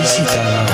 सीताराम।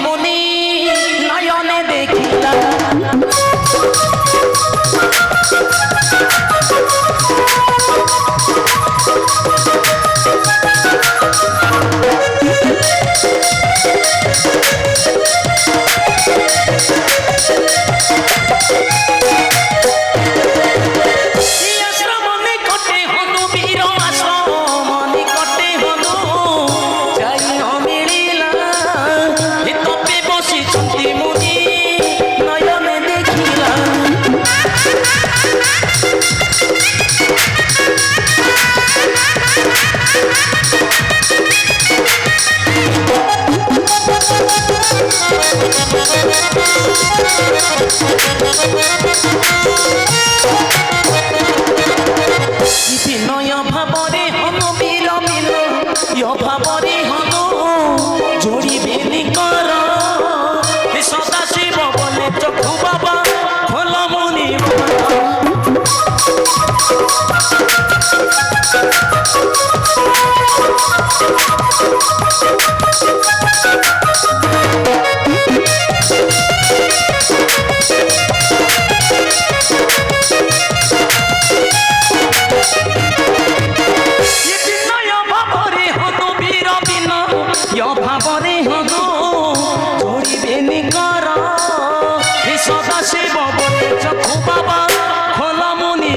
मुनि नयने देखिला विनय भावरे हनु वीर मीन य भावरे हनु जोड़िबे निकर सदा शिव बोले चक्षु बाबा खोल मुनि भावरे हनु जोड़िबे निकर सदा शिव बोले चक्षु बाबा खोल मुनि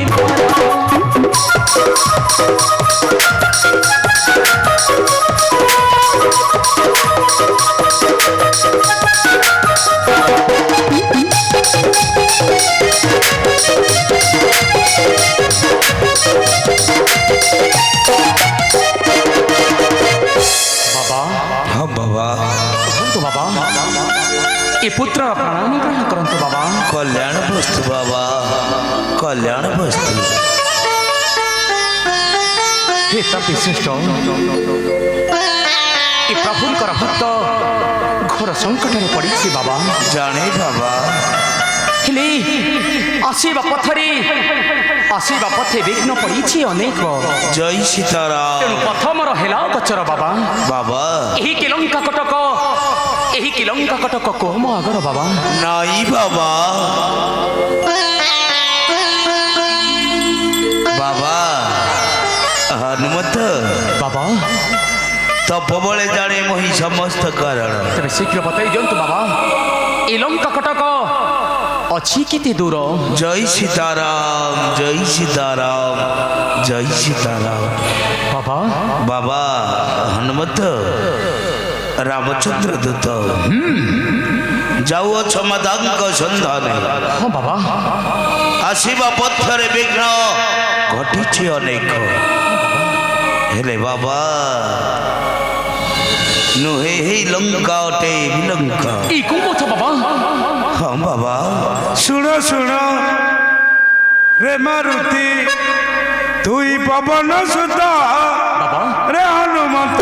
हाँ बाबा तो बाबा ये पुत्र प्रणाम ग्रहण करंतु बाबा। कल्याण वस्तु बाबा कल्याण वस्तु। हे तपि श्रेष्ठ ये प्रभुंकर भक्त घोर संकट में पड़ी बाबा। जाने बाबा हेले आसीबा पथे विघ्न पड़ी अनेक। जय सीताराम। तेणु प्रथमर हेला गचर बाबा बाबा यही किलंका कटक कोम आगर बाबा नाई बाबा बाबा हनुमत बाबा तप बले जाने मोहि समस्त कारण। तेरे शीघ्र बताई दिंतु बाबा ये लंका कटक अच्छी केते दूर। जय सीताराम जय सीताराम जय सीताराम। बाबा बाबा हनुमत रामचंद्र दूत जाऊ क्षमदांक सन्धान। हाँ बाबा आसीबा पथरे विघ्न घटी अनेक हेले बाबा नुहे हे लंका अटे विलंका। ई को छ बाबा। हाँ बाबा सुनो सुनो रे मारुति तुई पवन सुता बाबा रे हनुमत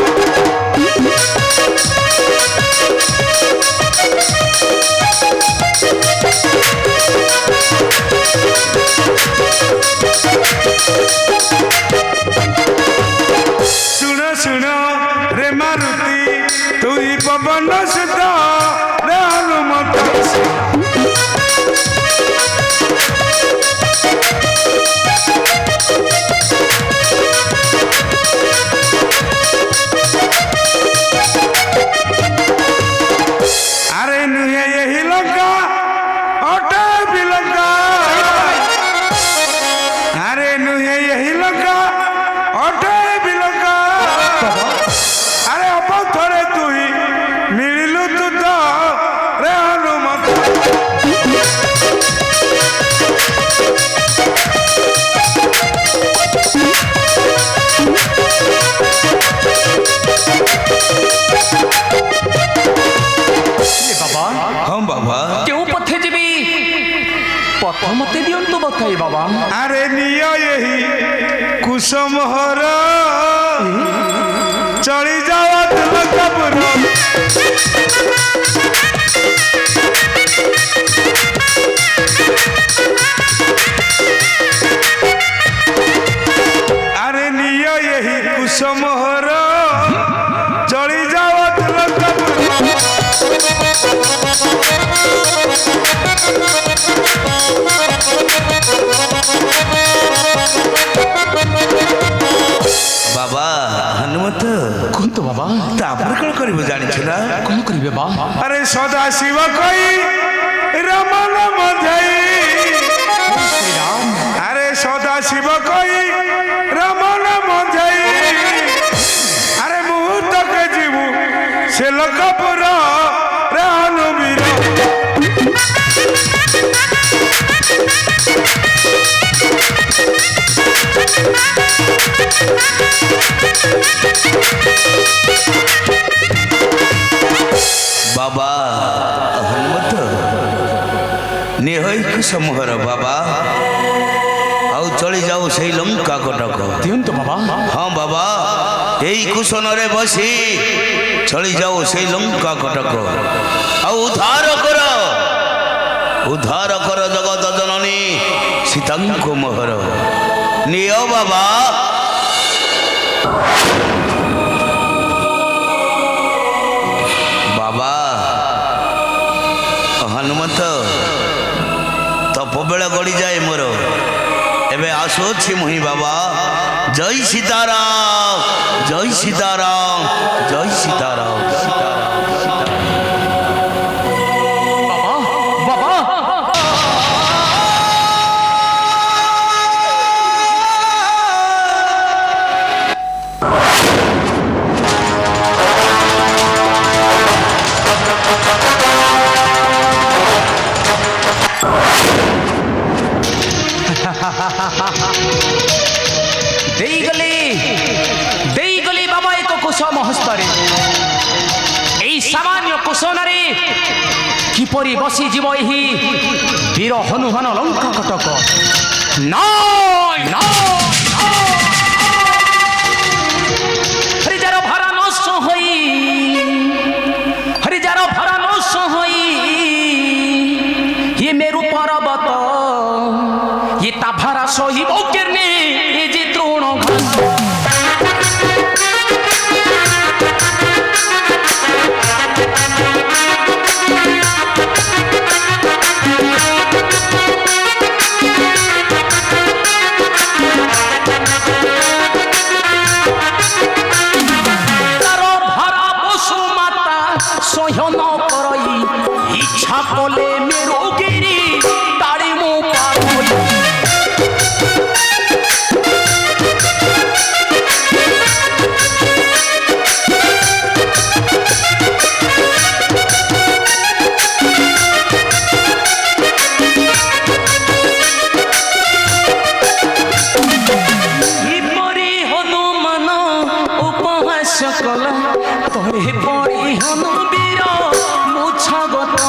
सुनो सुनो रे मारुति तुई पवन सुता रे हनुमत। अरे नुहे यही लंका अटे बिलंका। अरे नुहे यही लंका अटे बिलंका। अरे अब थोड़े तु ही मिलू तू तो बाबा हाँ बाबा क्यों पथे जीवी पथ मते दियंतु बताई बाबा अरे नियो यही कुसुम हर चली जाओ लंकापुर अरे नियो यही कुसुम हर चली जाओ लंकापुर बाबा हनुमत कौन तो बाबा तापर कौन करिब जानिछ ना कौन करिवे बा अरे सदा शिव कई रमन मधई श्री राम अरे सदा शिव कई रमन मधई अरे मुहूर्त के जीवु से लंकापुर रानु वीर बाबा हनुमत निहई कुसुमहर बाबा आउ चली जाओ से लंका कटक दियंतु बाबा हाँ बाबा यही कुशन रे बसी चली जाओ से लंका कटक आउ उद्धार कर जगत जननी सीतांको मोहर नियो बाबा बाबा हनुमत तप बेला गड़ी जाए मोर एबे आसुछि मुहि बाबा जय सीताराम जय सीताराम जय सीताराम बाबा बाबा देई गली बाबा एक कुसुम हस्तरे এই সামান্য কুশনরে কিপরি বসি জীব এই বীর হনুমান লঙ্কা কটক নয় নয় হরিযার ভরা নষ্ট হই হরিযার ভরা নষ্ট হই ये मेरु पर्वत ये ता भरा सही बौकेरने ये जे तृण घास तारो भरा पशु माता सोहन करई इच्छा कले मेरो गिरी ताड़ी मु पार होई परी हनुमान उपहास कला तोरे परी हनु वीर मुछगत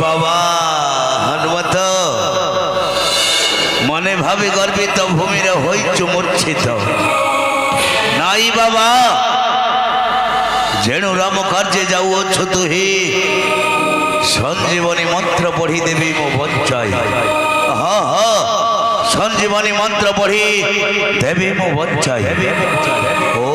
बाबा हनुमत मने भावी गर्वित भूमि रे होइचु मूर्छित नाई बाबा जेणु राम कार्य जाऊछु तुही संजीवनी मंत्र पढ़ी देवी मो बचाई हाँ हाँ সঞ্জীবনী মন্ত্র পড়ি দেবে মো বঞ্চাই ও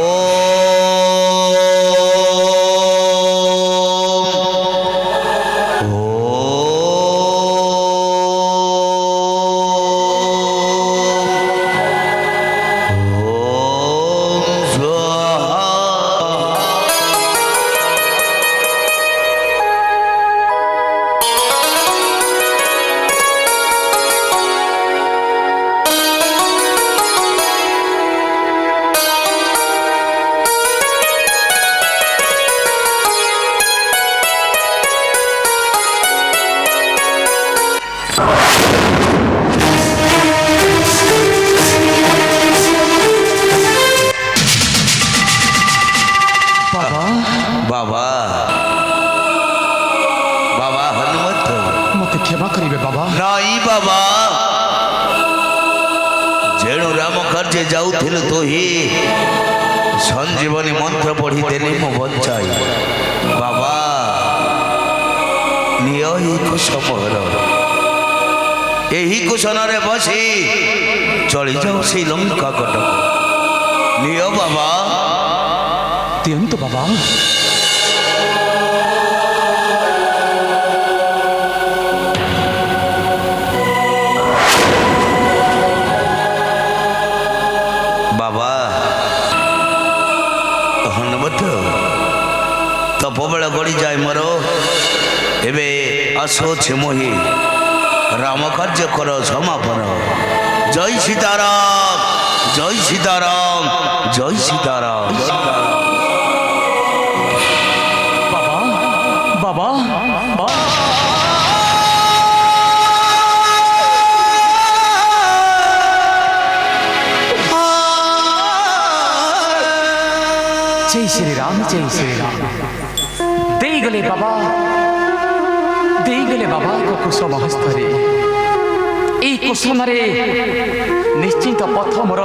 বাবা বাবা হনুমন্ত মতে ক্ষমা করিবে বাবা। নাই বাবা যেণু রাম କାର୍ଯ୍ୟ ଯାଉଥିଲୁ ତୋହି ସଞ୍ଜୀବନୀ ମନ୍ତ୍ର ପଢ଼ି ଦେଲି ମୁଁ ବଞ୍ଚାଇ ବାବା ନିଅ ଏହି କୁଶମୋହର ଏହି କୁଶନରେ ବସି ଚଳିଯାଉ ସେଇ ଲଙ୍କା କଟକ ନିଅ ବାବା ଦିଅନ୍ତୁ ବାବା। ବାବା ହନୁମନ୍ତ ତପବେଳ ଗଡ଼ିଯାଏ ମୋର ଏବେ ଆସୁଅଛି ମୋହି ରାମ କାର୍ଯ୍ୟ କର ସମାପନ ଜୟ ସୀତାରାମ ଜୟ ସୀତାରାମ ଜୟ ସୀତାରାମ বাবা বাবা जय श्री राम जय श्री राम दे गले बाबा को कुसुम हस्तरे এই কুসুমরে নিশ্চিন্ত পথ মোর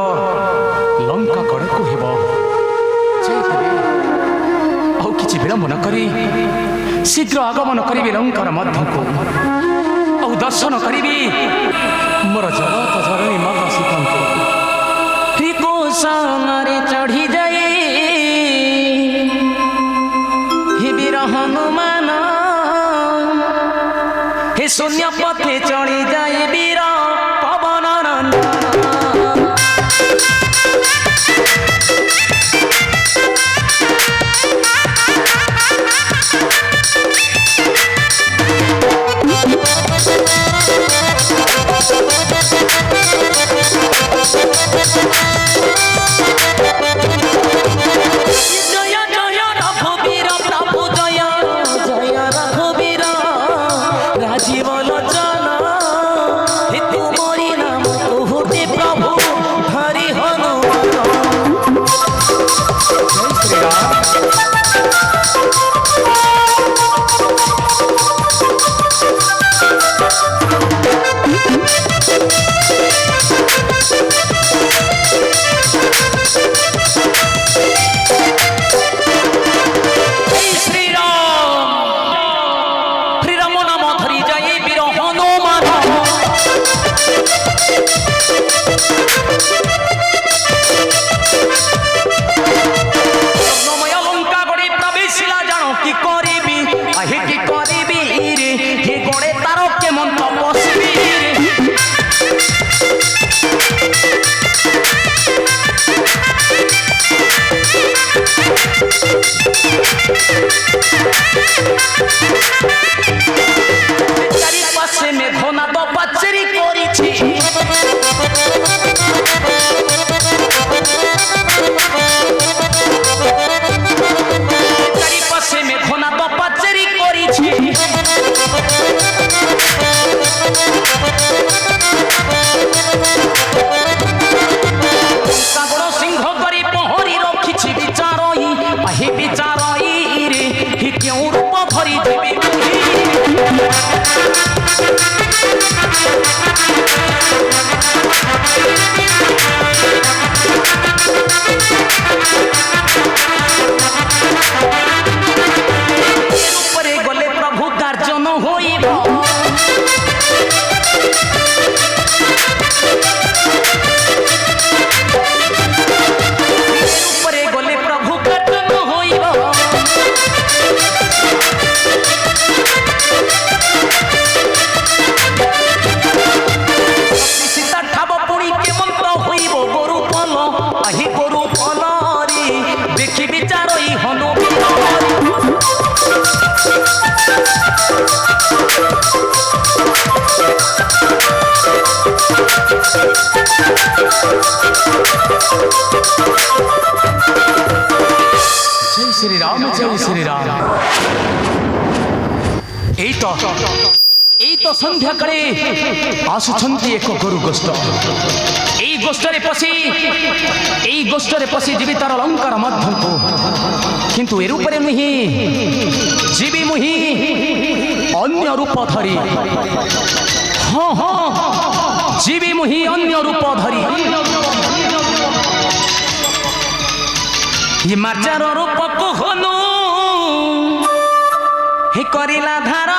লঙ্কা কড়কু হেব যাইতেবে ଆଉ କିଛି ବିଳମ୍ବ ନ କରି ଶୀଘ୍ର ଆଗମନ କରିବି ଲଙ୍କାର ମଧ୍ୟକୁ ଆଉ ଦର୍ଶନ କରିବି ମୋର ଜଗତ ଧରଣୀ ମାତା ସୀତାଙ୍କୁ। କୁସମରେ ଚଢ଼ି ଯାଏ হে বীর হনুমান হে শূন্য পথে চড়ি যায় বীর পবন চারিপাশে মেঘনাদ পাচেরি করেছি চারিপাশে মেঘনাদ পাচেরি করেছি সাগর সিংহ করে পহরি রখিছি বিচারই আহি বিচারই রে হি কেউ রূপ ধরি দেবে উপরে গলে প্রভু গার্জন হইব जय श्री राम, जय श्री राम। এই তো সন্ধ্যা কালে আসুছন্তি এক গরু গোষ্ঠ। এই গোষ্ঠরে পশি ଯିବି ତାର ଲଙ୍କାର ମଧ୍ୟକୁ, କିନ୍ତୁ ଏ ରୂପରେ ନୁହେଁ, ଯିବି ମୁହିଁ ଅନ୍ୟ ରୂପ ଧରି। ହଁ ହଁ, ଯିବି ମୁହିଁ ଅନ୍ୟ ରୂପ ଧରି। ଇ ମାର୍ଜାର ରୂପକୁ ହନୁ হে କରିଲା ଧାର